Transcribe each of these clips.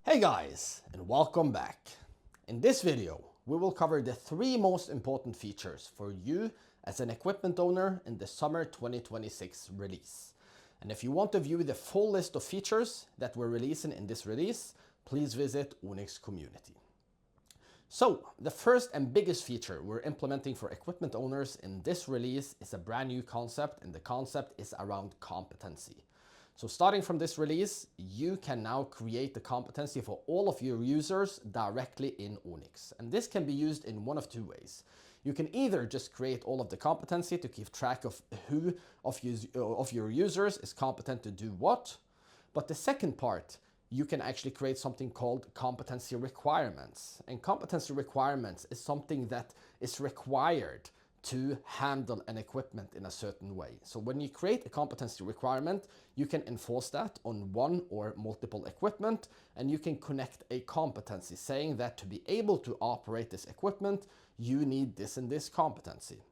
Hey guys, and welcome back. In this video, we will cover the 3 most important features for you as an equipment owner in the summer 2026 release. And if you want to view the full list of features that we're releasing in this release, please visit Onix Community. So, the first and biggest feature we're implementing for equipment owners in this release is a brand new concept, and the concept is around competency. So starting from this release, you can now create the competency for all of your users directly in Onix. And this can be used in one of 2 ways. You can either just create all of the competency to keep track of who of your users is competent to do what. But the second part, you can actually create something called competency requirements. And competency requirements is something that is required to handle an equipment in a certain way. So when you create a competency requirement, you can enforce that on one or multiple equipment, and you can connect a competency saying that to be able to operate this equipment, you need this and this competency.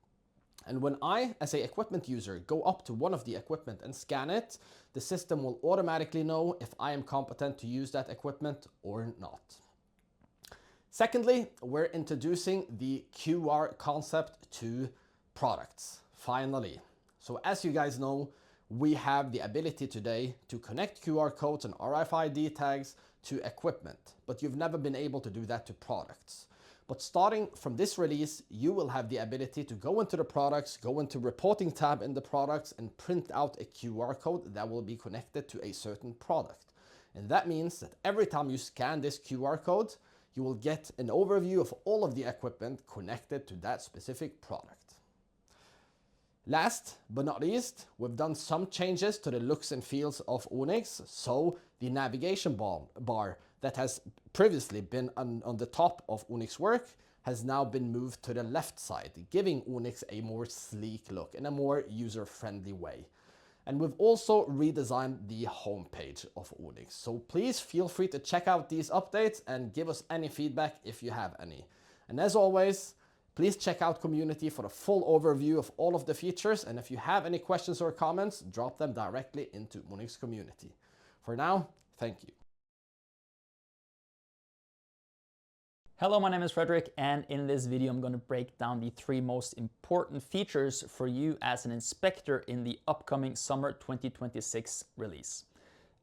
And when I, as an equipment user, go up to one of the equipment and scan it, the system will automatically know if I am competent to use that equipment or not. Secondly, we're introducing the QR concept to products, finally. So as you guys know, we have the ability today to connect QR codes and RFID tags to equipment, but you've never been able to do that to products. But starting from this release, you will have the ability to go into the products, go into reporting tab in the products, and print out a QR code that will be connected to a certain product. And that means that every time you scan this QR code, you will get an overview of all of the equipment connected to that specific product. Last but not least, we've done some changes to the looks and feels of Onix. So the navigation bar that has previously been on the top of Onix Work has now been moved to the left side, giving Onix a more sleek look in a more user-friendly way. And we've also redesigned the homepage of Onix. So please feel free to check out these updates and give us any feedback if you have any. And as always, please check out Community for a full overview of all of the features. And if you have any questions or comments, drop them directly into Onix Community. For now, thank you. Hello, my name is Frederick, and in this video I'm going to break down the 3 most important features for you as an inspector in the upcoming summer 2026 release.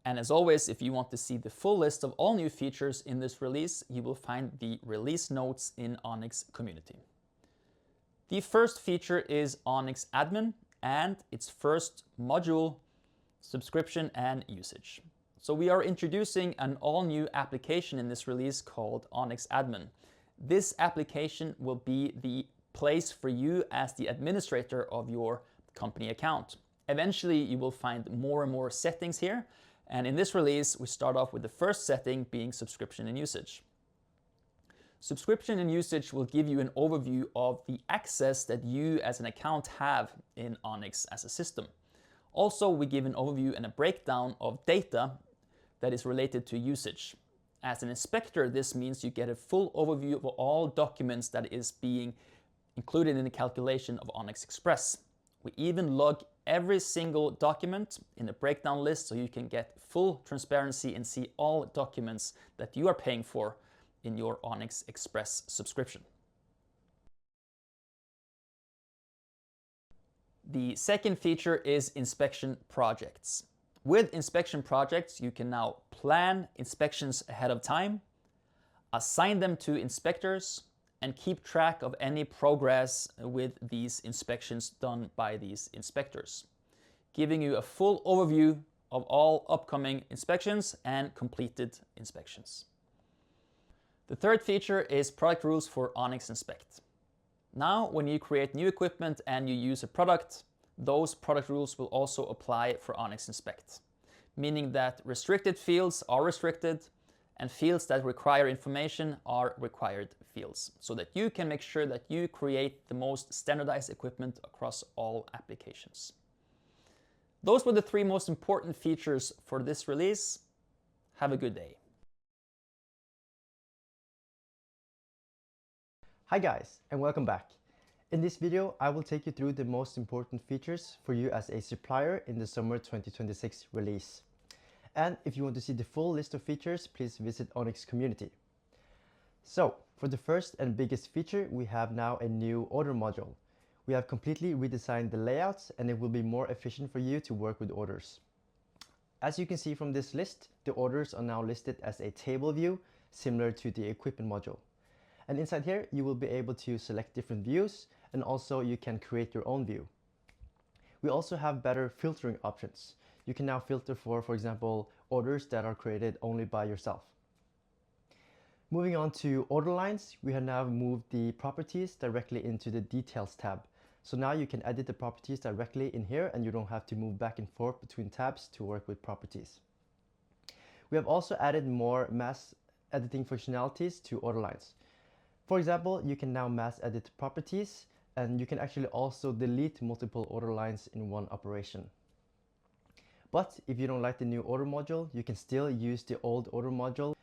And as always, if you want to see the full list of all new features in this release, you will find the release notes in Onix Community. The first feature is Onix Admin and its first module, subscription and usage. So we are introducing an all-new application in this release called Onix Admin. This application will be the place for you as the administrator of your company account. Eventually, you will find more and more settings here. And in this release, we start off with the first setting being subscription and usage. Subscription and usage will give you an overview of the access that you as an account have in Onix as a system. Also, we give an overview and a breakdown of data that is related to usage. As an inspector, this means you get a full overview of all documents that is being included in the calculation of Onix Express. We even log every single document in a breakdown list so you can get full transparency and see all documents that you are paying for in your Onix Express subscription. The second feature is inspection projects. With inspection projects, you can now plan inspections ahead of time, assign them to inspectors, and keep track of any progress with these inspections done by these inspectors, giving you a full overview of all upcoming inspections and completed inspections. The third feature is product rules for Onix Inspect. Now, when you create new equipment and you use a product, those product rules will also apply for Onix Inspect, meaning that restricted fields are restricted and fields that require information are required fields, so that you can make sure that you create the most standardized equipment across all applications. Those were the 3 most important features for this release. Have a good day. Hi guys, and welcome back. In this video, I will take you through the most important features for you as a supplier in the summer 2026 release. And if you want to see the full list of features, please visit Onix Community. So for the first and biggest feature, we have now a new order module. We have completely redesigned the layouts, and it will be more efficient for you to work with orders. As you can see from this list, the orders are now listed as a table view, similar to the equipment module. And inside here, you will be able to select different views, and also you can create your own view. We also have better filtering options. You can now filter for example, orders that are created only by yourself. Moving on to order lines, we have now moved the properties directly into the Details tab. So now you can edit the properties directly in here, and you don't have to move back and forth between tabs to work with properties. We have also added more mass editing functionalities to order lines. For example, you can now mass edit properties, and you can actually also delete multiple order lines in one operation. But if you don't like the new order module, you can still use the old order module.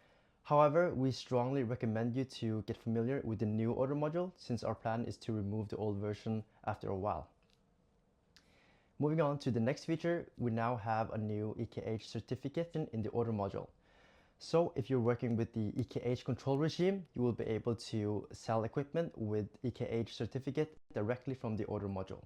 However, we strongly recommend you to get familiar with the new order module, since our plan is to remove the old version after a while. Moving on to the next feature, we now have a new EKH certificate in the order module. So if you're working with the EKH control regime, you will be able to sell equipment with EKH certificate directly from the order module.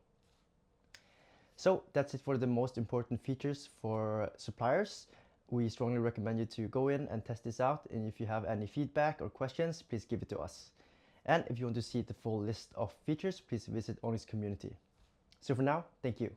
So that's it for the most important features for suppliers. We strongly recommend you to go in and test this out, and if you have any feedback or questions, please give it to us. And if you want to see the full list of features, please visit Onix Community. So for now, thank you.